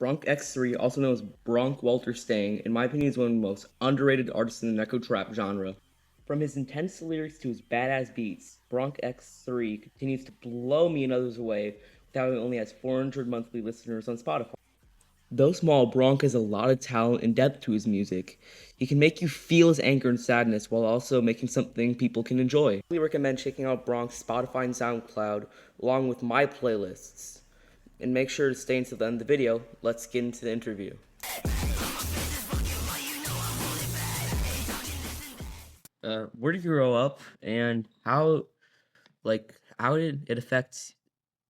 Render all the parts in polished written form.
bronkx3, also known as Bronk Walter Stang, in my opinion, is one of the most underrated artists in the necro trap genre. From his intense lyrics to his badass beats, bronkx3 continues to blow me and others away with how he only has 400 monthly listeners on Spotify. Though small, Bronk has a lot of talent and depth to his music. He can make you feel his anger and sadness while also making something people can enjoy. I really recommend checking out Bronk's Spotify and SoundCloud along with my playlists. And make sure to stay until the end of the video. Let's get into the interview. Where did you grow up, and how did it affect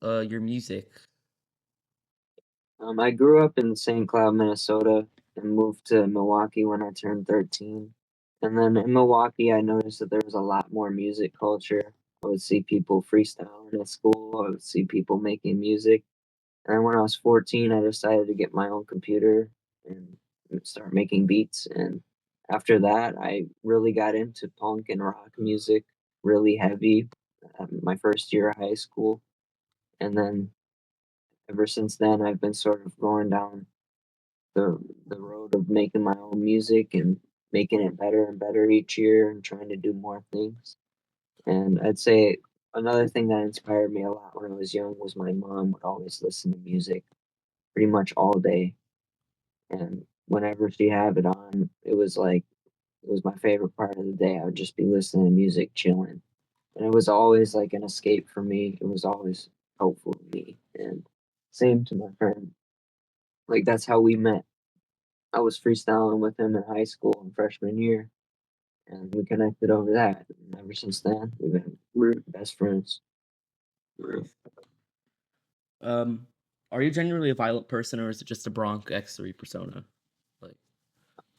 your music? I grew up in St. Cloud, Minnesota, and moved to Milwaukee when I turned 13. And then in Milwaukee, I noticed that there was a lot more music culture. I would see people freestyling at school. I would see people making music. And then when I was 14, I decided to get my own computer and start making beats. And after that, I really got into punk and rock music really heavy my first year of high school. And then ever since then, I've been sort of going down the the road of making my own music and making it better and better each year and trying to do more things. And I'd say another thing that inspired me a lot when I was young was my mom would always listen to music pretty much all day. And whenever she had it on, it was my favorite part of the day. I would just be listening to music, chilling. And it was always like an escape for me. It was always helpful to me. And same to my friend. Like that's how we met. I was freestyling with him in high school in freshman year, and we connected over that. And ever since then, we're best friends. Nice. Um, are you genuinely a violent person, or is it just a Bronk X3 persona? Like,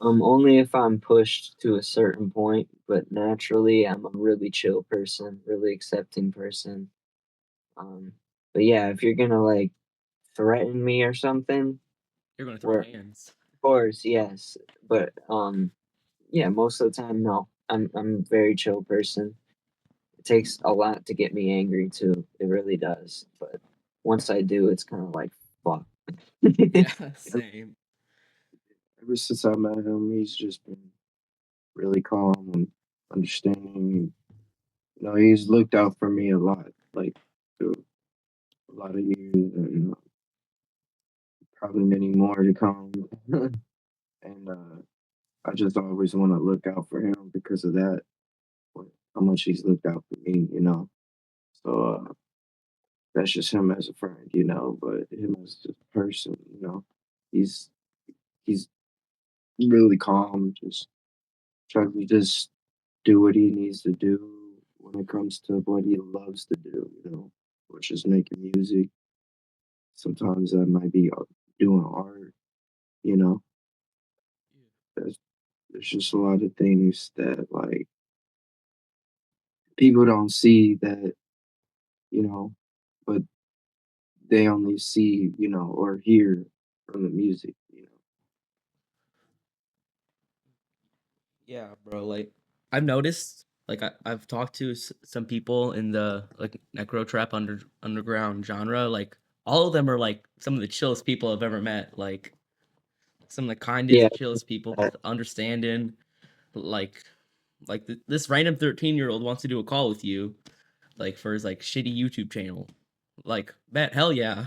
Only if I'm pushed to a certain point, but naturally, I'm a really chill person, really accepting person. Um, but yeah, if you're gonna like threaten me or something, you're gonna throw where of hands. course, yes, but yeah, most of the time, no. I'm a very chill person. It takes a lot to get me angry too. It really does. But once I do, it's kind of like fuck. Yeah, same. Ever since I met him, he's just been really calm and understanding. He's looked out for me a lot, like through a lot of years, and probably many more to come. and I just always want to look out for him because of that. How much he's looked out for me. So that's just him as a friend. But him as a person, he's he's really calm, just trying to just do what he needs to do when it comes to what he loves to do, which is making music. Sometimes that might be doing art. There's, there's just a lot of things that, like, people don't see that, but they only see, or hear from the music. Yeah, bro. Like, I've noticed, like, I've talked to some people in the like necro trap underground genre. Like, all of them are like some of the chillest people I've ever met. Like, some of the Yeah, kindest, chillest people, that- understanding. Like, this random 13-year-old wants to do a call with you, like for his like shitty YouTube channel. Like, bet hell yeah.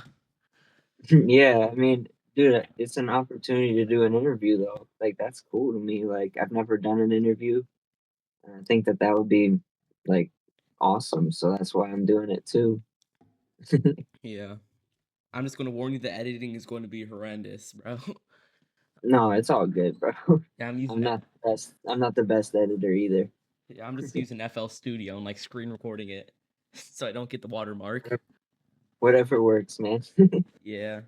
yeah. I mean, dude, it's an opportunity to do an interview though. Like that's cool to me. Like I've never done an interview, and I think that that would be like awesome. So that's why I'm doing it too. Yeah. I'm just gonna warn you, the editing is going to be horrendous, bro. No, it's all good, bro. Yeah, I'm using I'm not the best. I'm not the best editor either. yeah, I'm just using FL Studio and like screen recording it, so I don't get the watermark. Whatever works, man. Yeah.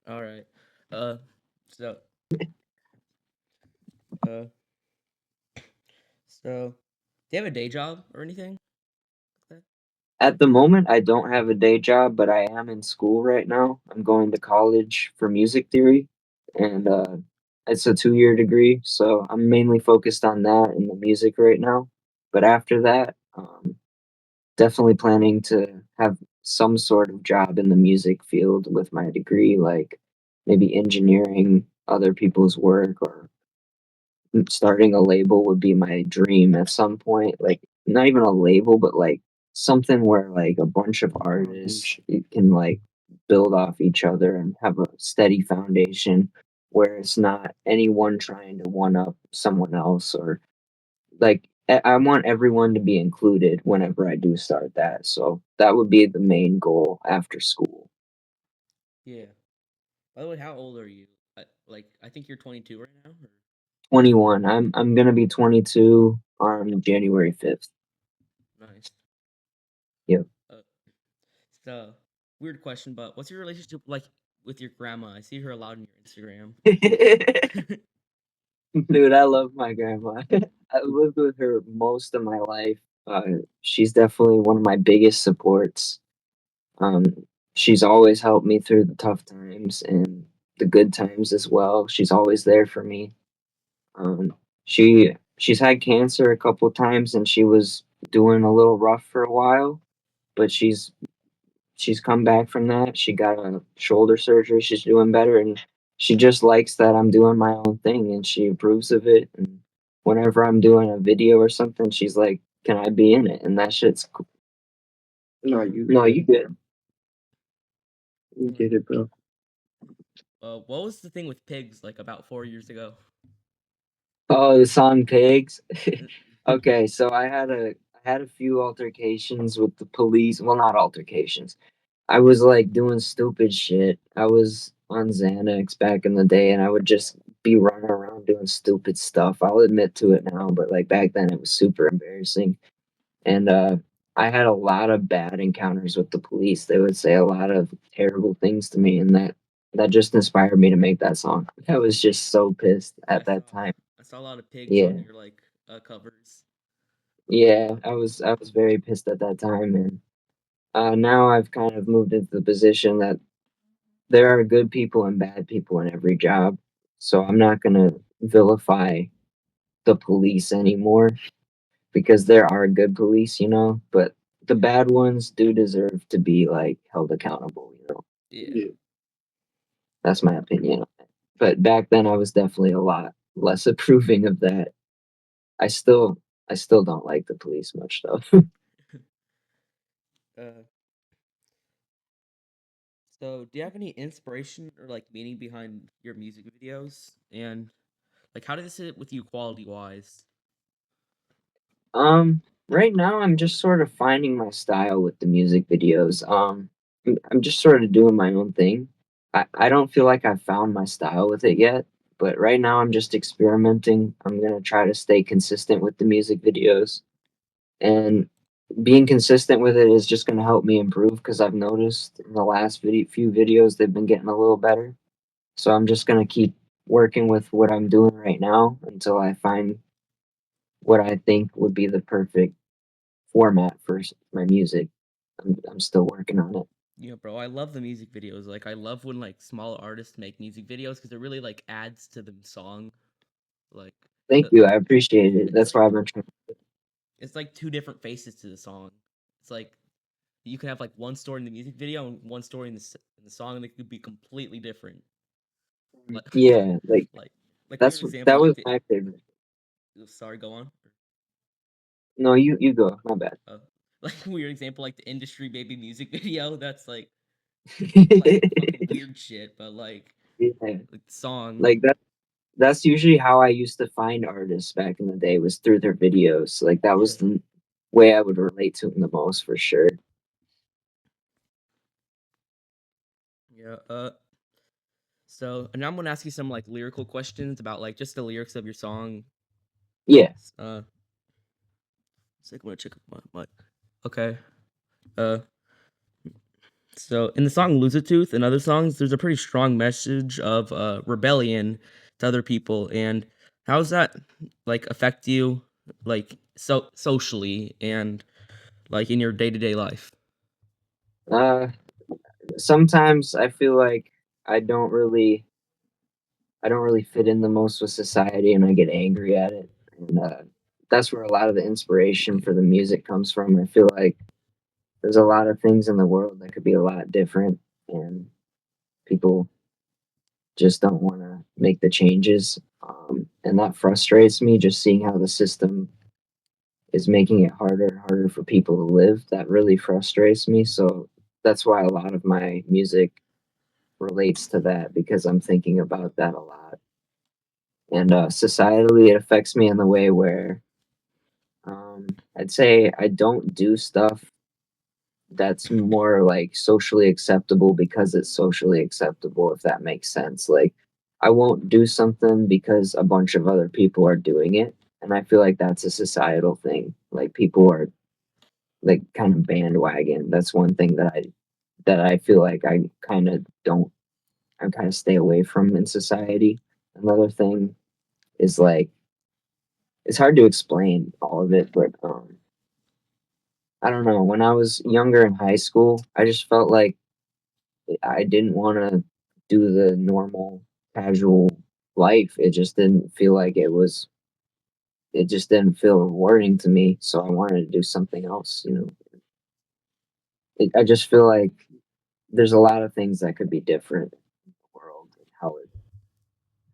All right. Uh, so uh, do you have a day job or anything like that? At the moment, I don't have a day job, but I am in school right now. I'm going to college for music theory, and it's a 2 year degree. So I'm mainly focused on that and the music right now. But after that, definitely planning to have some sort of job in the music field with my degree, like maybe engineering other people's work or starting a label would be my dream at some point. Like not even a label, but like something where like a bunch of artists can like build off each other and have a steady foundation where it's not anyone trying to one up someone else or like I want everyone to be included whenever I do start that. So that would be the main goal after school. Yeah. By the way, how old are you? I think you're 22 right now. Or? 21. I'm gonna be 22 on January 5th. Nice. Yep. It's a weird question, but what's your relationship like with your grandma? I see her a lot on your Instagram. Dude, I love my grandma. I lived with her most of my life. She's definitely one of my biggest supports. Um, she's always helped me through the tough times and the good times as well. She's always there for me. She's had cancer a couple times and she was doing a little rough for a while, but she's come back from that. She got a shoulder surgery. She's doing better, and she just likes that I'm doing my own thing, and she approves of it. And whenever I'm doing a video or something, she's like, "Can I be in it?" And that shit's cool. No, you good. You get it, bro. What was the thing with pigs like about 4 years ago? Oh, the song "Pigs." Okay, so I had a few altercations with the police. Well, not altercations. I was like doing stupid shit. I was on Xanax back in the day and I would just be running around doing stupid stuff. I'll admit to it now, but like back then it was super embarrassing. And I had a lot of bad encounters with the police. They would say a lot of terrible things to me and that just inspired me to make that song. I was just so pissed Yeah, at that time. I saw a lot of pigs on Yeah. your like covers. Yeah, I was very pissed at that time and now I've kind of moved into the position that there are good people and bad people in every job. So I'm not going to vilify the police anymore because there are good police, you know, but the bad ones do deserve to be like held accountable, you know. Yeah. That's my opinion on it. But back then I was definitely a lot less approving of that. I still I still don't like the police much though. uh, so do you have any inspiration or like meaning behind your music videos? And like how did this sit with you quality wise? Right now I'm just sort of finding my style with the music videos. I'm just sort of doing my own thing. I don't feel like I've found my style with it yet, but right now I'm just experimenting. I'm gonna try to stay consistent with the music videos, and being consistent with it is just gonna help me improve because I've noticed in the last few videos they've been getting a little better. So I'm just gonna keep working with what I'm doing right now until I find what I think would be the perfect format for my music. I'm still working on it. Yeah, bro, I love the music videos. Like I love when like small artists make music videos because it really like adds to the song. Like Thank uh, you. I appreciate it. it's That's like why I've been trying. it's like two different faces to the song. It's like you can have like one story in the music video and one story in in the song, and they could be completely different. Like, Yeah, like, like weird example, that like was the. my favorite. Sorry, go on. No, you go. My bad. Like weird example, like the industry baby music video. That's like fucking weird shit, but Yeah, like the song. like that's usually how I used to find artists back in the day was through their videos. Like that Yeah, was the way I would relate to them the most for sure. yeah. So and now I'm gonna ask you some like lyrical questions about like just the lyrics of your song. Yeah. Uh, it's like I'm gonna check my. Okay. Uh, So in the song "Lose a Tooth" and other songs, there's a pretty strong message of rebellion to other people. And how does that like affect you, like socially and like in your day to day life? Uh, Sometimes I feel like I don't really I don't really fit in the most with society, and I get angry at it. And that's where a lot of the inspiration for the music comes from. I feel like there's a lot of things in the world that could be a lot different, and people just don't want to make the changes. And that frustrates me, just seeing how the system is making it harder and harder for people to live. That really frustrates me. So that's why a lot of my music relates to that, because I'm thinking about that a lot. And societally, it affects me in the way where I'd say I don't do stuff that's more like socially acceptable because it's socially acceptable, if that makes sense. Like, I won't do something because a bunch of other people are doing it. And I feel like that's a societal thing. Like, people are like kind of bandwagon. That's one thing that I feel like I kind of stay away from in society. Another thing is like, it's hard to explain all of it, but I don't know. When I was younger in high school, I just felt like I didn't want to do the normal casual life. It just didn't feel like it just didn't feel rewarding to me. So I wanted to do something else, you know. I just feel like there's a lot of things that could be different in the world, and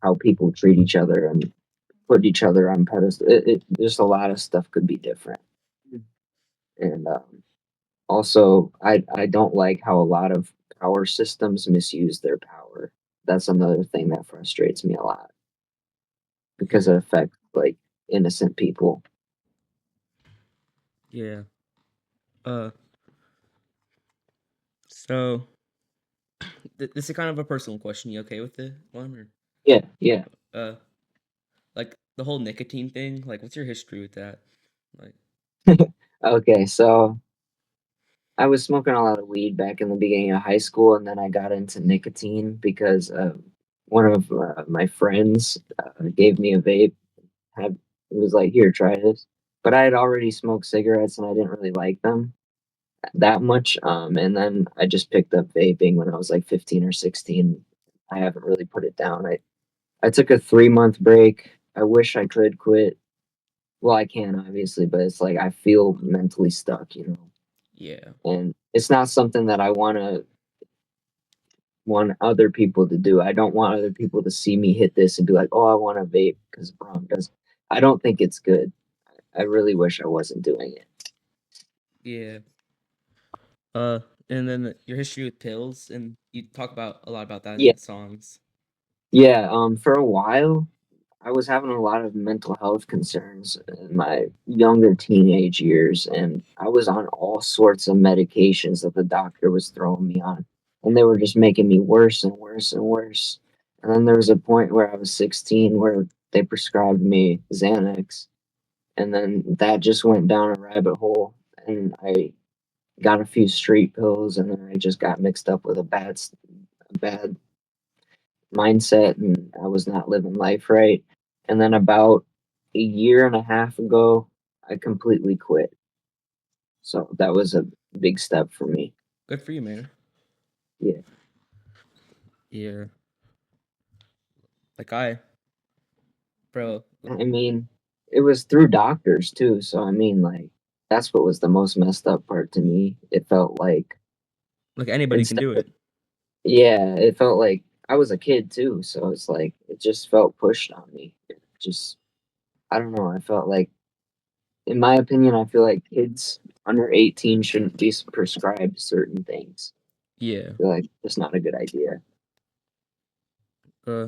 how people treat each other and put each other on pedestal. Just a lot of stuff could be different. And also, I don't like how a lot of power systems misuse their power. That's another thing that frustrates me a lot, because it affects like innocent people. Yeah. Uh, so this is kind of a personal question. You okay with the one or Yeah, yeah. uh, like the whole nicotine thing? Like, what's your history with that? Like, Okay, so I was smoking a lot of weed back in the beginning of high school, and then I got into nicotine because one of my friends gave me a vape. Had It was like, here, try this. But I had already smoked cigarettes, and I didn't really like them that much. And then I just picked up vaping when I was like 15 or 16. I haven't really put it down. I took a 3 month break. I wish I could quit. Well, I can obviously, but it's like I feel mentally stuck, you know. yeah, And it's not something that I want other people to do. I don't want other people to see me hit this and be like, "Oh, I want to vape because Bronk does." I don't think it's good. I really wish I wasn't doing it. yeah. Uh, and then your history with pills, and you talk about a lot about that in Yeah, the songs. yeah. For a while, I was having a lot of mental health concerns in my younger teenage years, and I was on all sorts of medications that the doctor was throwing me on, and they were just making me worse and worse and worse. And then there was a point where I was 16 where they prescribed me Xanax, and then that just went down a rabbit hole, and I got a few street pills, and then I just got mixed up with a bad mindset, and I was not living life right. And then about a year and a half ago, I completely quit. So that was a big step for me. Good for you, man. Yeah. Yeah, bro. I mean, it was through doctors too. So I mean, like, that's what was the most messed up part to me. It felt like Like anybody can instead, do it. yeah, it felt like I was a kid too. So it's like it just felt pushed on me. It just, I don't know. I felt like, in my opinion, I feel like kids under 18 shouldn't be prescribed certain things. Yeah. I feel like it's not a good idea. Uh,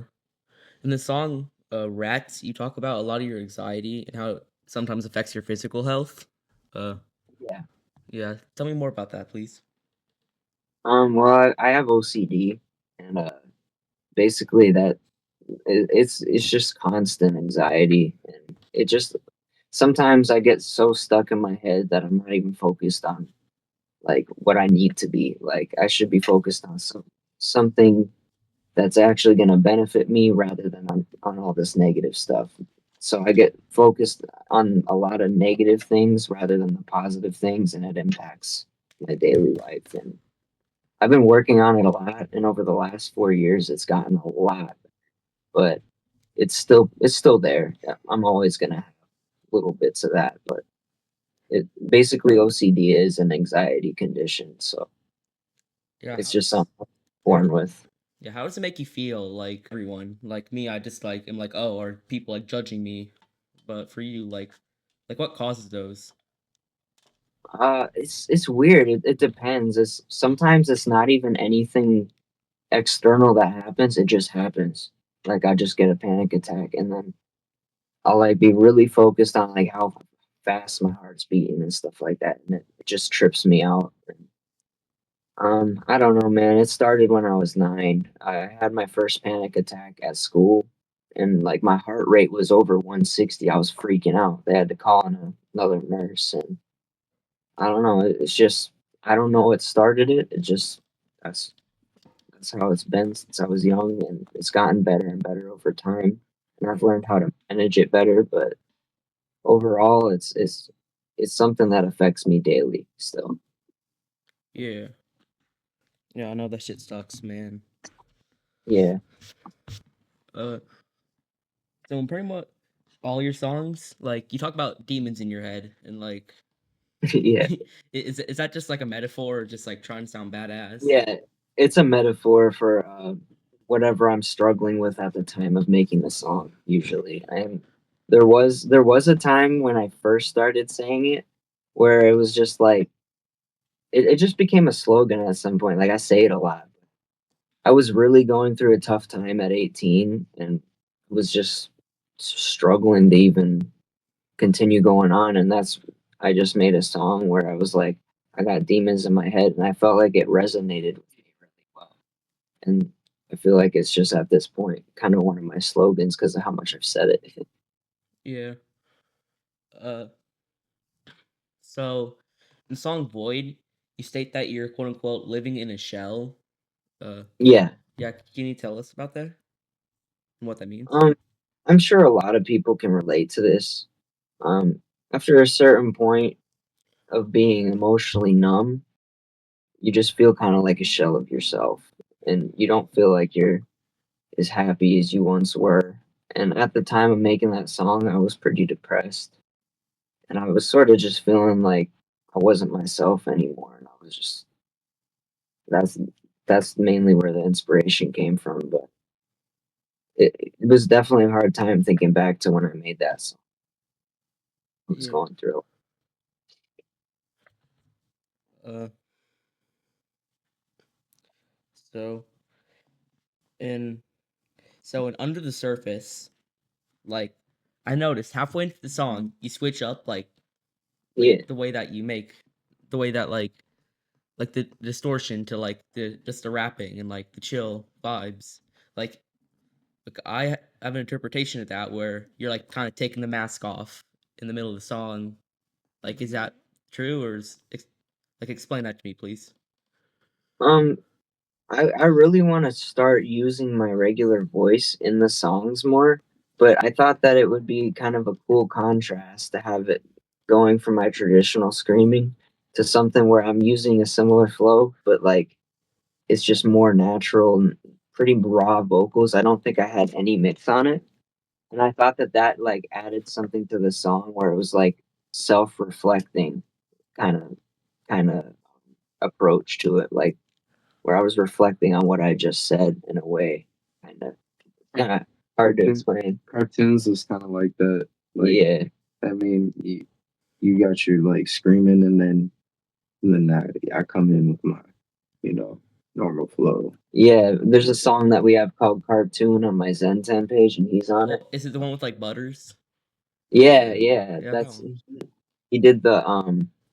in the song "Rats," you talk about a lot of your anxiety and how it sometimes affects your physical health. Uh, Yeah. yeah. Tell me more about that, please. Well, I have OCD, and basically it's just constant anxiety, and it just sometimes I get so stuck in my head that I'm not even focused on like what I need to be. Like, I should be focused on something that's actually going to benefit me rather than on all this negative stuff. So I get focused on a lot of negative things rather than the positive things, and it impacts my daily life. And I've been working on it a lot, and over the last 4 years, it's gotten a lot, but it's still there. Yeah, I'm always gonna have little bits of that, but it basically OCD is an anxiety condition, so Yeah, it's how just does something I'm born with. yeah, how does it make you feel? Like everyone, like me, I just like am like, oh, are people like judging me? But for you, like what causes those? It's weird. It depends. It's sometimes it's not even anything external that happens. It just happens. Like I just get a panic attack, and then I'll like be really focused on like how fast my heart's beating and stuff like that, and it just trips me out. I don't know, man. It started when I was 9. I had my first panic attack at school, and like my heart rate was over 160. I was freaking out. They had to call in another nurse, and I don't know. It's just I don't know what started it. It just that's that's how it's been since I was young, and it's gotten better and better over time. And I've learned how to manage it better. But overall, it's something that affects me daily still. Yeah, yeah, I know that shit sucks, man. Yeah, Uh, so in pretty much all your songs, like you talk about demons in your head, and like, yeah. is that just like a metaphor, or just like trying to sound badass? Yeah, it's a metaphor for whatever I'm struggling with at the time of making the song. Usually, and there was a time when I first started saying it where it was just like it just became a slogan at some point. Like I say it a lot. I was really going through a tough time at 18 and was just struggling to even continue going on, and that's I just made a song where I was like I got demons in my head, and I felt like it resonated with me really well. And I feel like it's just at this point kind of one of my slogans because of how much I've said it. Yeah. Uh, so in the song Void, you state that you're quote unquote living in a shell. Uh, Yeah. yeah, can you tell us about that and what that means? Um, I'm sure a lot of people can relate to this. Um, After a certain point of being emotionally numb, you just feel kind of like a shell of yourself, and you don't feel like you're as happy as you once were. And at the time of making that song, I was pretty depressed, and I was sort of just feeling like I wasn't myself anymore, and I was just that's that's mainly where the inspiration came from. But it was definitely a hard time thinking back to when I made that song. I was Yeah. going through. Uh, so in in Under the Surface, like I noticed halfway into the song, you switch up Yeah. the way that you make the way that like the distortion to like the just the rapping and like the chill vibes. Like I have an interpretation of that where you're like kind of taking the mask off in the middle of the song. Like, is that true, or like explain that to me, please? Um, I really want to start using my regular voice in the songs more, but I thought that it would be kind of a cool contrast to have it going from my traditional screaming to something where I'm using a similar flow, but like it's just more natural and pretty raw vocals. I don't think I had any mix on it. And I thought that that like added something to the song where it was like self-reflecting kind of kind of approach to it, like where I was reflecting on what I just said in a way, kind of hard to explain. Cartoons is kind of like that. Like, Yeah, I mean, you got your like screaming, and then I come in with my, you know, normal flow. yeah. There's a song that we have called "Cartoon" on my Zen page, and he's on it. Oh, is it the one with like Butters? Yeah, yeah. Yeah, that That's one. he did the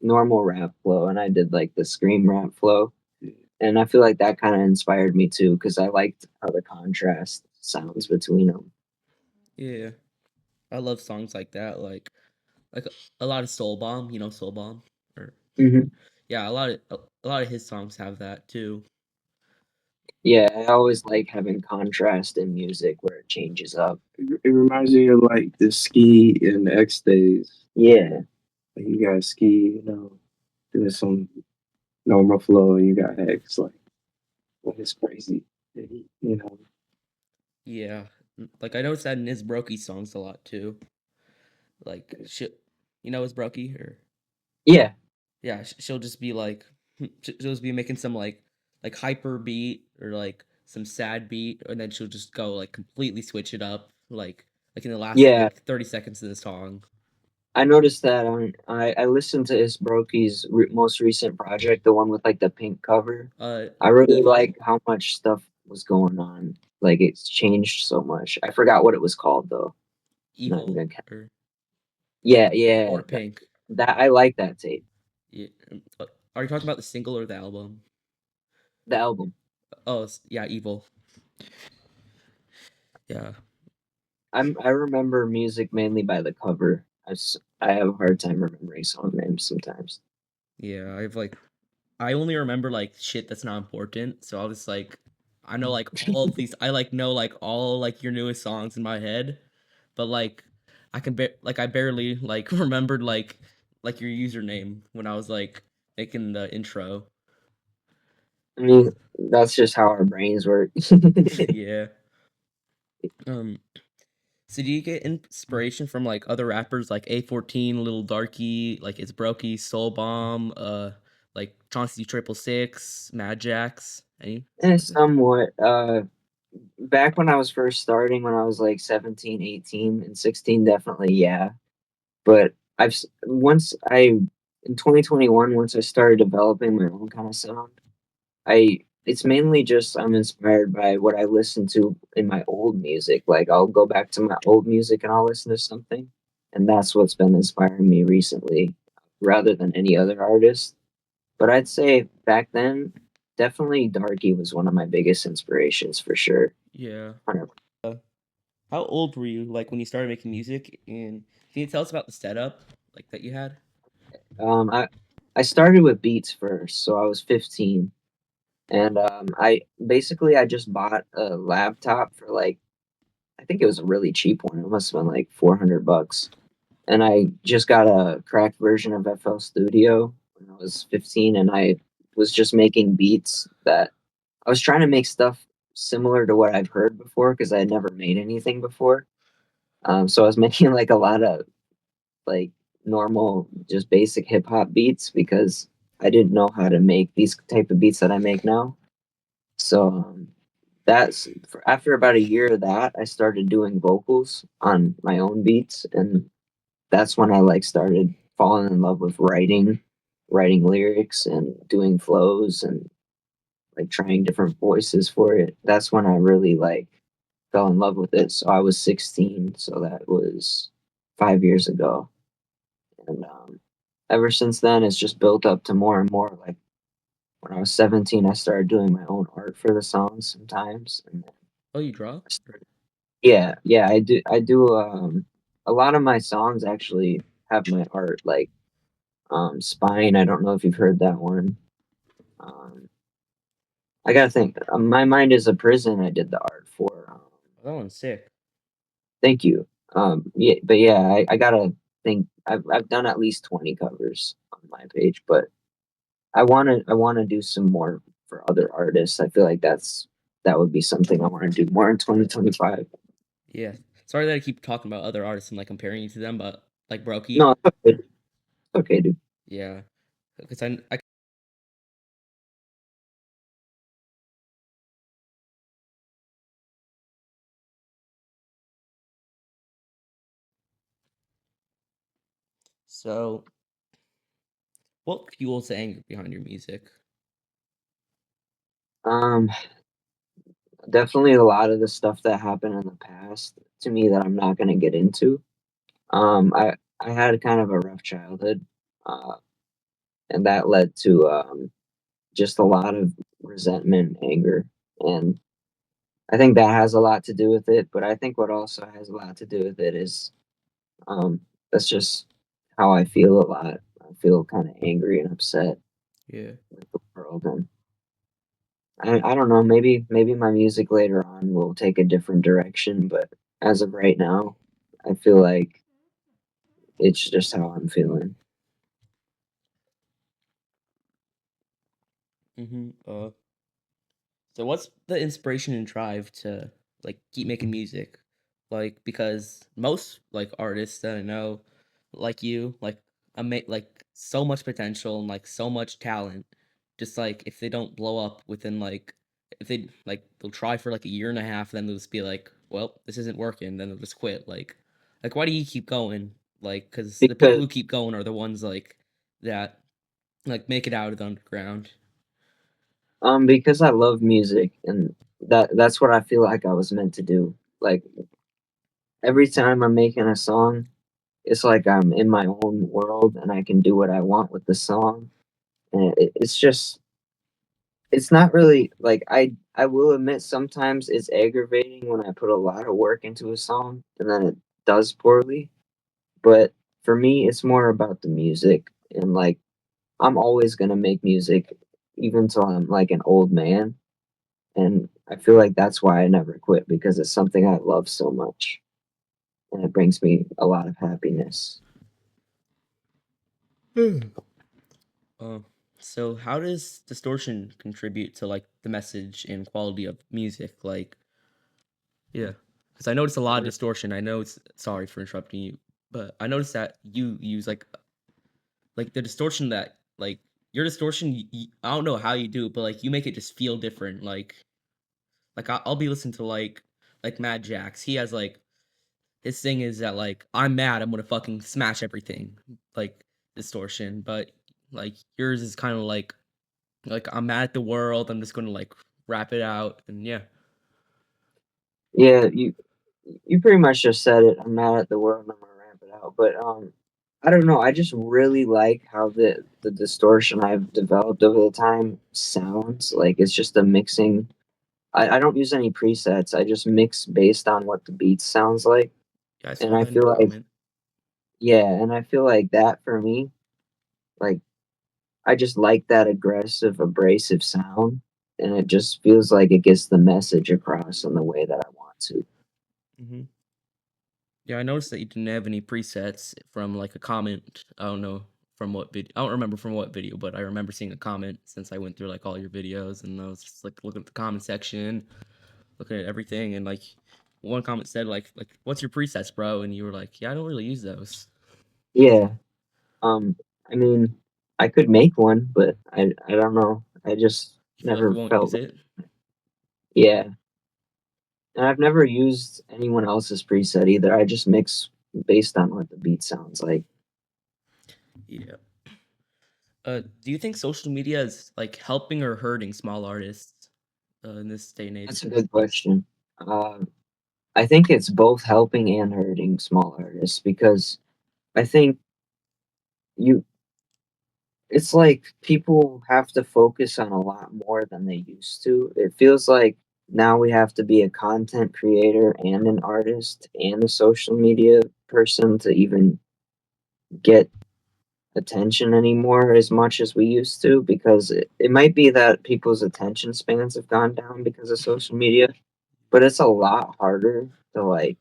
normal rap flow, and I did like the scream rap flow. And I feel like that kind of inspired me too, because I liked how the contrast sounds between them. Yeah, I love songs like that. Like a lot of Soul Bomb, you know Soul Bomb, or Hmm. yeah, a lot of his songs have that too. Yeah, I always like having contrast in music where it changes up. It reminds me of like the ski and X days. Yeah, Like you got ski, doing some normal flow, and you got X like when it's crazy. You know, Yeah, like I noticed that in his Brokey songs a lot too. Like shit, you know his Brokey or Yeah, Yeah, she'll just be like, she'll just be making some like hyper beat or like some sad beat, and then she'll just go like completely switch it up, like in the last yeah. like 30 seconds of the song. I noticed that on. I listened to Isbroki's most recent project, the one with like the pink cover. I really Evil like how much stuff was going on. Like it's changed so much. I forgot what it was called though. Not even Evil gonna. or Yeah, yeah. or Pink. That I like that tape. Yeah. Are you talking about the single or the album? The album. Oh, yeah, Evil. Yeah, I remember music mainly by the cover. I have a hard time remembering song names sometimes. yeah. I only remember like shit that's not important. So I was like, I know like all of these. I like know like all like your newest songs in my head, but like I barely like remembered like your username when I was like making the intro. I mean, that's just how our brains work. Yeah. Um. So do you get inspiration from like other rappers like A14, Little Darky, like It's Brokey, Soul Bomb, like Chauncey Triple Six, Mad Jax? Any? Somewhat. Back when I was first starting, when I was like 17, 18, and 16, definitely, yeah. But once I, in 2021, once I started developing my own kind of sound, it's mainly just I'm inspired by what I listen to in my old music. Like I'll go back to my old music and I'll listen to something, and that's what's been inspiring me recently, rather than any other artist. But I'd say back then, definitely Darky was one of my biggest inspirations for sure. Yeah. 100%. How old were you like when you started making music? And can you tell us about the setup like that you had? Um, I I started with beats first, so I was 15, and I just bought a laptop for like I think it was a really cheap one. It must have been like $400, and I just got a cracked version of FL Studio when I was 15, and I was just making beats that I was trying to make stuff similar to what I've heard before because I had never made anything before. So I was making like a lot of like normal, just basic hip hop beats because I didn't know how to make these type of beats that I make now. So after about a year of that, I started doing vocals on my own beats, and that's when I like started falling in love with writing lyrics and doing flows and like trying different voices for it. That's when I really like fell in love with it. So I was 16, so that was 5 years ago, and ever since then, it's just built up to more and more. Like when I was 17, I started doing my own art for the songs sometimes, and then Oh, you draw? I started. Yeah, yeah, I do. I do. A lot of my songs actually have my art, like "Spine." I don't know if you've heard that one. Um, I gotta think. My mind is a prison. I did the art for. That one's sick. Thank you. Yeah, but yeah, I gotta think. I've done at least 20 covers on my page, but I wanna do some more for other artists. I feel like that would be something I want to do more in 2025. Yeah. Sorry that I keep talking about other artists and like comparing you to them, but like Brokey. No, it's okay. It's okay, dude. Yeah. Because I so what fuels the anger behind your music? Um, Definitely a lot of the stuff that happened in the past to me that I'm not gonna get into. I had kind of a rough childhood, uh, and that led to just a lot of resentment, anger, and I think that has a lot to do with it. But I think what also has a lot to do with it is Um, that's just how I feel a lot. I feel kind of angry and upset Yeah. with the world, and I don't know. Maybe my music later on will take a different direction, but as of right now, I feel like it's just how I'm feeling. Mm-hmm. So what's the inspiration and drive to like keep making music? Like because most like artists that I know, like you, like like so much potential and like so much talent. Just like if they don't blow up within like if they like they'll try for like a year and a half, then they'll just be like, well, this isn't working, then they'll just quit. Like why do you keep going? Like because the people because who keep going are the ones like that like make it out of the underground. because I love music, and that's what I feel like I was meant to do. Like every time I'm making a song, it's like I'm in my own world and I can do what I want with the song. And it's just it's not really like I will admit sometimes it's aggravating when I put a lot of work into a song and then it does poorly. But for me, it's more about the music, and like I'm always gonna make music even till I'm like an old man. And I feel like that's why I never quit because it's something I love so much and it brings me a lot of happiness. Uh, so how does distortion contribute to like the message and quality of music? Like, yeah, because I noticed a lot of distortion. I know it's sorry for interrupting you, but I noticed that you use like the distortion that like your distortion. I don't know how you do it, but like you make it just feel different. Like I'll be listening to like Mad Jax. He has like his thing is that like I'm mad, I'm gonna fucking smash everything like distortion, but like yours is kind of like I'm mad at the world. I'm just gonna like rap it out, and yeah, Yeah, you pretty much just said it. I'm mad at the world. I'm gonna ramp it out, but I don't know. I just really like how the distortion I've developed over the time sounds. Like it's just a mixing. I don't use any presets. I just mix based on what the beat sounds like, yeah. I and saw I that in a feel like comment. yeah, and I feel like that for me, like I just like that aggressive, abrasive sound, and it just feels like it gets the message across in the way that I want to. Hmm. Yeah, I noticed that you didn't have any presets from like a comment. I don't know from what video. I don't remember from what video, but I remember seeing a comment since I went through like all your videos, and I was just like looking at the comment section, looking at everything, and like one comment said like what's your presets, bro? And you were like, yeah, I don't really use those. Yeah, Um, I mean, I could make one, but I don't know. I just You feel like never you won't use felt it? yeah. And I've never used anyone else's preset either. I just mix based on what the beat sounds like. Yeah. Do you think social media is like helping or hurting small artists in this day and That's age? a good question. I think it's both helping and hurting small artists because I think you it's like people have to focus on a lot more than they used to. It feels like now we have to be a content creator and an artist and a social media person to even get attention anymore as much as we used to because it might be that people's attention spans have gone down because of social media, but it's a lot harder to like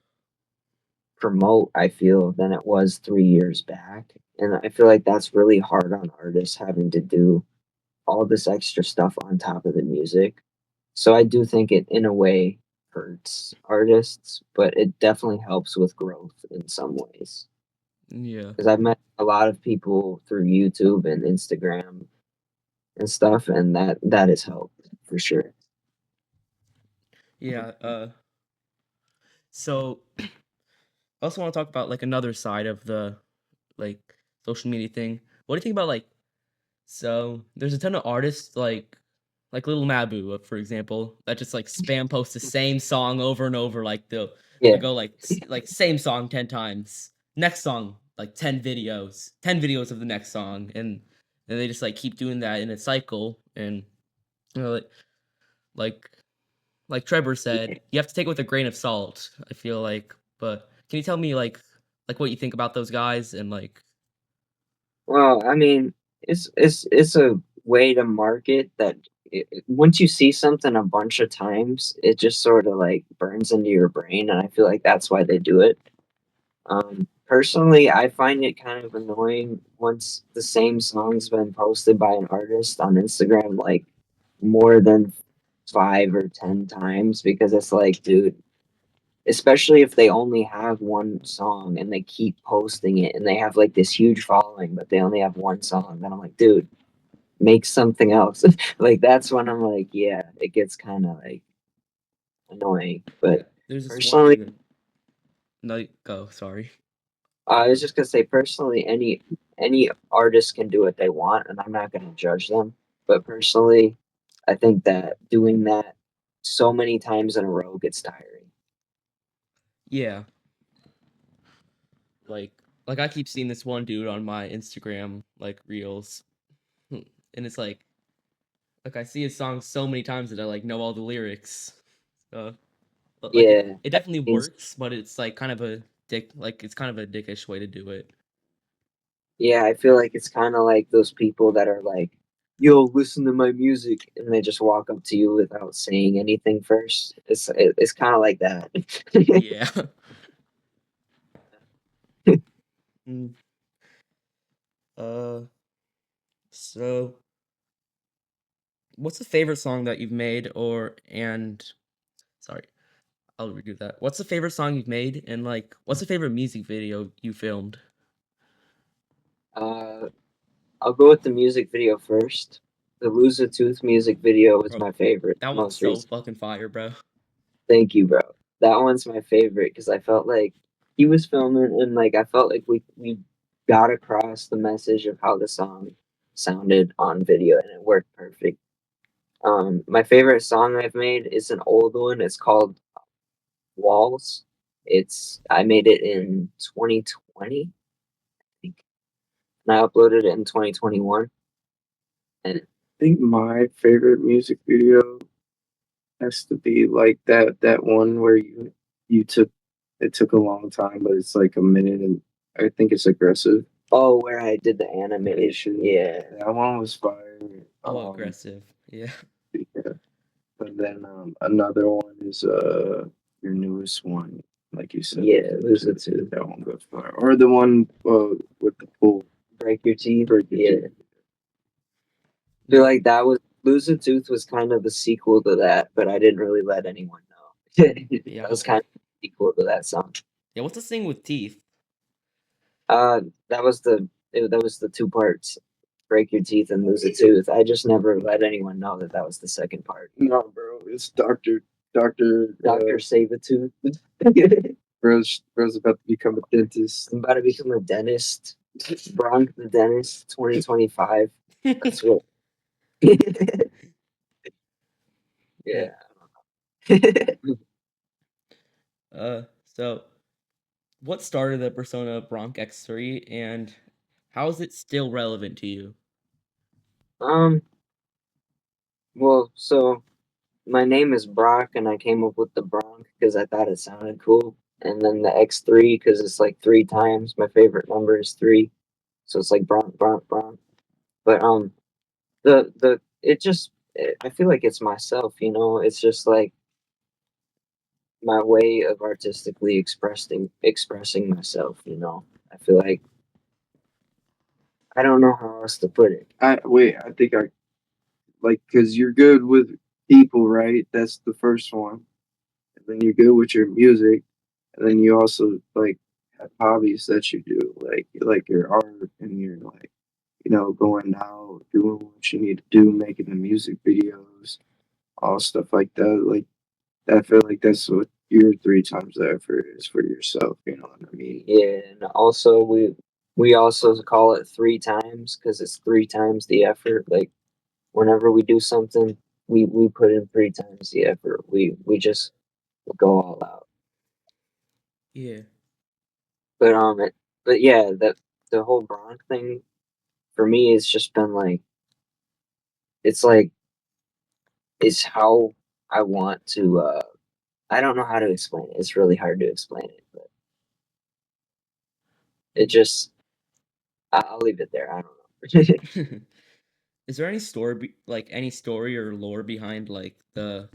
promote, I feel, than it was 3 years back. And I feel like that's really hard on artists having to do all this extra stuff on top of the music. So I do think it, in a way, hurts artists, but it definitely helps with growth in some ways. Yeah. Because I've met a lot of people through YouTube and Instagram and stuff, and that has helped for sure. Yeah. So I also want to talk about like another side of the like social media thing. What do you think about like so there's a ton of artists like Little Mabu, for example, that just like spam post the same song over and over. Like they'll Yeah, go like same song 10 times. Next song like 10 videos of the next song, and they just like keep doing that in a cycle. And you know like like Trevor said, you have to take it with a grain of salt. I feel like, but can you tell me like what you think about those guys and like well, I mean, it's a way to market that once you see something a bunch of times, it just sort of like burns into your brain, and I feel like that's why they do it. Personally, I find it kind of annoying once the same song's been posted by an artist on Instagram like more than 5 or 10 times because it's like, dude, especially if they only have one song and they keep posting it and they have like this huge following, but they only have one song. Then I'm like, dude, make something else. Like that's when I'm like, yeah, it gets kind of like annoying. Yeah, But there's this one personally, dude. No, go. Sorry. I was just gonna say, personally, any artist can do what they want, and I'm not gonna judge them. But personally, I think that doing that so many times in a row gets tiring. Yeah, like like I keep seeing this one dude on my Instagram like reels, and it's like I see his song so many times that I like know all the lyrics. Uh, but like Yeah, it definitely he's works, but it's like kind of a dick like it's kind of a dickish way to do it. yeah. I feel like it's kind of like those people that are like, "Yo, listen to my music," and they just walk up to you without saying anything first. It's kind of like that. Yeah. Mm, uh, so what's the favorite song that you've made or and sorry, I'll redo that. What's the favorite song you've made and like what's the favorite music video you filmed? uh, I'll go with the music video first. The Lose a Tooth music video was Bro, my favorite, that one's most so recent. fucking fire, bro. Thank you, bro. That one's my favorite because I felt like he was filming and like I felt like we got across the message of how the song sounded on video and it worked perfect. My favorite song I've made is an old one. It's called Walls. I made it in 2020, I think, and I uploaded it in 2021. And I think my favorite music video has to be like that one where you took it took a long time, but it's like a minute, and I think it's aggressive. oh, where I did the animation, yeah, That one was fire. Oh, aggressive. Yeah. Yeah. But then another one is your newest one, like you said. yeah, Lose It Too. That one goes fire. Or the one with the pool. Break Your Teeth. Break Your Yeah, Teeth. I feel like that was Lose a Tooth was kind of the sequel to that, but I didn't really let anyone know. Yeah. That was kind of the sequel to that song. Yeah, what's the thing with teeth? That was that was the two parts. Break your teeth and lose a tooth. I just never let anyone know that that was the second part. No, bro, it's Doctor Doctor Save a Tooth. bro's about to become a dentist. I'm about to become a dentist. Bronk the dentist, 2025. That's what. Yeah. Yeah. So what started the persona bronkx3 and how is it still relevant to you? um. Well, so my name is Brock, and I came up with the Bronk because I thought it sounded cool, and then the X3 because it's like three times. My favorite number is three, so it's like Bronk, Bronk, Bronk. But the it just I feel like it's myself, you know. It's just like my way of artistically expressing myself, you know. I feel like I don't know how else to put it. I think I like because you're good with people, right? That's the first one. And then you're good with your music, and then you also like have hobbies that you do, like your art, and you're like going out, doing what you need to do, making the music videos, all stuff like that. Like I feel like that's what your three times the effort is for yourself. You know what I mean? Yeah, and also we also call it three times because it's three times the effort. Like whenever we do something, we put in three times the effort. We just go all out. Yeah. But but yeah, that the whole Bronx thing for me has just been like it's like it's how I want to. I don't know how to explain it. It's really hard to explain it, but it just I'll leave it there. I don't know. Is there any story like any story or lore behind like the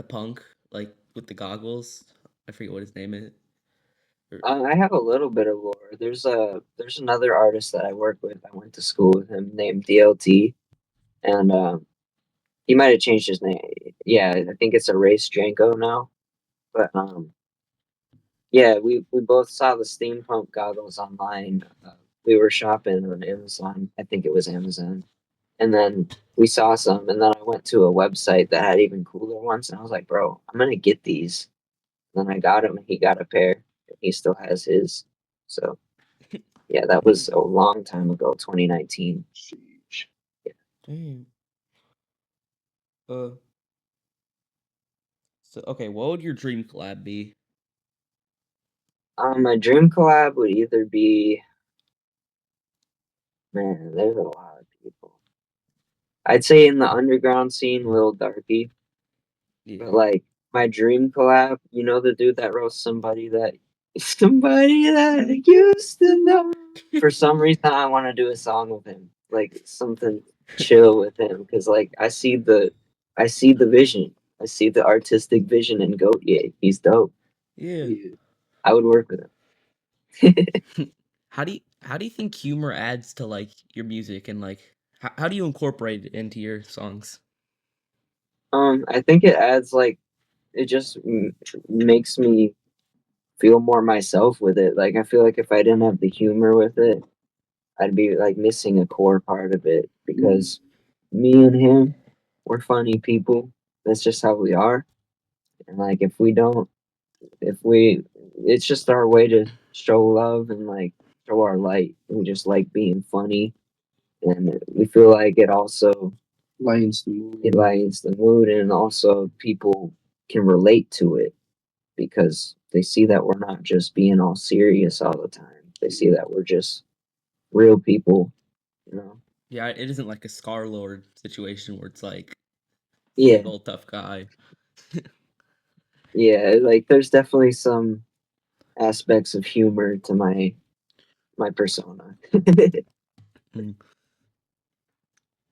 punk like with the goggles? I forget what his name is. Or, I have a little bit of lore. There's another artist that I work with. I went to school with him named DLT, and he might have changed his name. Yeah, I think it's a Race Janko now. But yeah, we both saw the steampunk goggles online. We were shopping on Amazon. I think it was Amazon. And then we saw some, and then I went to a website that had even cooler ones, and I was like, "Bro, I'm gonna get these." And then I got him, and he got a pair. And he still has his. So yeah, that was a long time ago, 2019. Sheesh. Damn. Uh, so okay, what would your dream collab be? My dream collab would either be, man, there's a lot of people. I'd say in the underground scene, Lil Darky. But Yeah. like my dream collab, you know the dude that wrote somebody that I used to know. For some reason I want to do a song with him. Like something chill with him. Cause like I see the vision. I see the artistic vision in Goat. Yeah, he's dope. Yeah. Yeah. I would work with him. How do you think humor adds to like your music and like how do you incorporate it into your songs? I think it adds like it just makes me feel more myself with it. Like I feel like if I didn't have the humor with it, I'd be like missing a core part of it because me and him, we're funny people. That's just how we are. And like if we don't, if we, it's just our way to show love and like show our light. We just like being funny, and we feel like it also Lightens the mood. it lightens the mood, and also people can relate to it because they see that we're not just being all serious all the time. They see that we're just real people, you know. Yeah, it isn't like a Scar Lord situation where it's like Yeah, big old tough guy. yeah, like there's definitely some aspects of humor to my persona. Mm.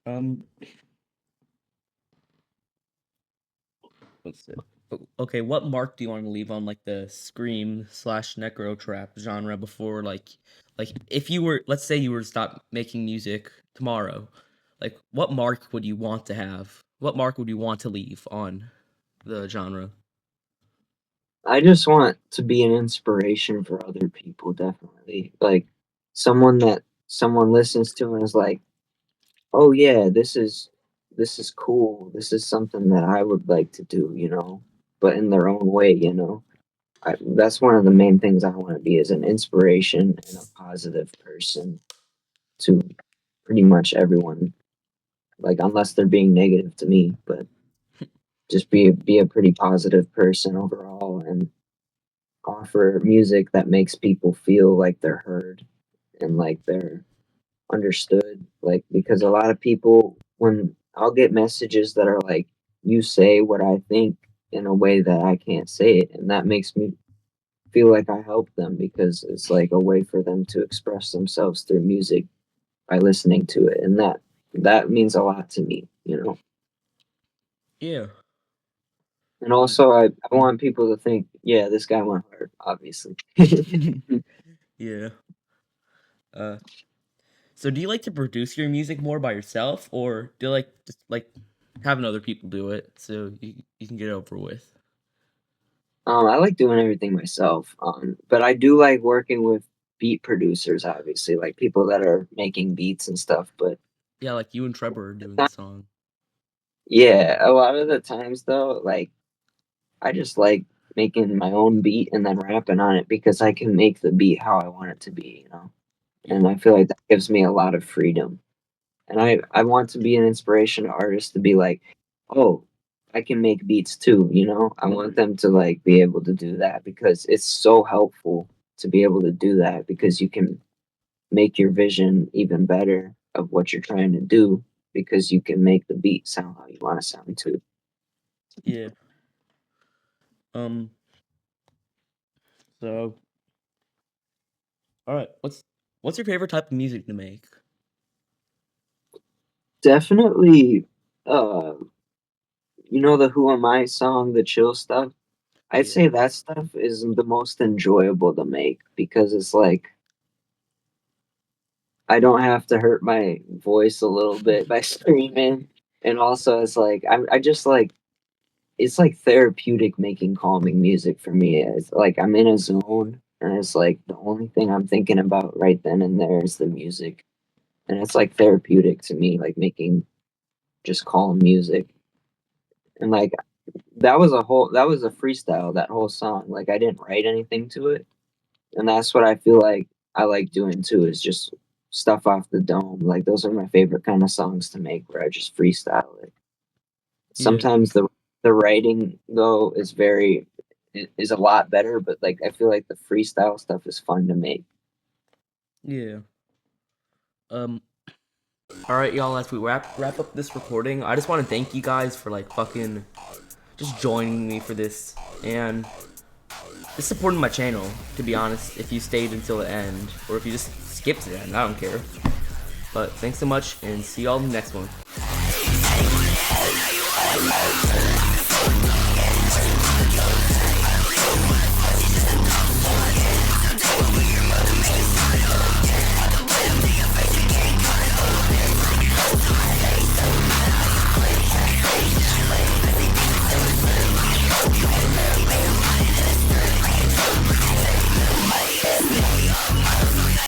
Um, what's it? Okay, what mark do you want to leave on like the scream slash necro trap genre before like if you were, let's say you were to stop making music tomorrow, like what mark would you want to have? What mark would you want to leave on the genre? I just want to be an inspiration for other people, definitely. Like someone that someone listens to and is like, "Oh yeah, this is cool. This is something that I would like to do," you know, but in their own way, you know. That's one of the main things I want to be is an inspiration and a positive person to pretty much everyone. Like unless they're being negative to me, but just be a pretty positive person overall and offer music that makes people feel like they're heard and like they're understood. Like because a lot of people when I'll get messages that are like you say what I think in a way that I can't say it, and that makes me feel like I help them because it's like a way for them to express themselves through music by listening to it, and that means a lot to me, you know. Yeah. And Um, also I want people to think, yeah, this guy went hard, obviously. yeah. Uh, so do you like to produce your music more by yourself, or do you like just like having other people do it so you can get it over with? I like doing everything myself, but I do like working with beat producers, obviously, like people that are making beats and stuff. But Yeah, like you and Trevor are doing the song. yeah, a lot of the times though, like I just like making my own beat and then rapping on it because I can make the beat how I want it to be, you know. Yeah. And I feel like that gives me a lot of freedom. And I want to be an inspiration to artists to be like, oh, I can make beats too, you know. I want them to like be able to do that because it's so helpful to be able to do that because you can make your vision even better of what you're trying to do because you can make the beat sound how you want to sound too. Yeah. Um. So, all right. What's your favorite type of music to make? Definitely uh you know the Who Am I song, the chill stuff. I'd Yeah. say that stuff is the most enjoyable to make because it's like I don't have to hurt my voice a little bit by screaming. And also, it's like I just like it's like therapeutic making calming music for me. It's like I'm in a zone, and it's like the only thing I'm thinking about right then and there is the music, and it's like therapeutic to me, like making just calm music. And like that was a freestyle, that whole song. Like I didn't write anything to it, and that's what I feel like I like doing too, is just stuff off the dome. Like those are my favorite kind of songs to make, where I just freestyle it. Yeah. Sometimes the writing though is a lot better, but like I feel like the freestyle stuff is fun to make. Yeah. Um. All right, y'all. As we wrap up this recording, I just want to thank you guys for like fucking just joining me for this and just supporting my channel. To be honest, if you stayed until the end, or if you just skipped to the end, I don't care. But thanks so much, and see y'all in the next one.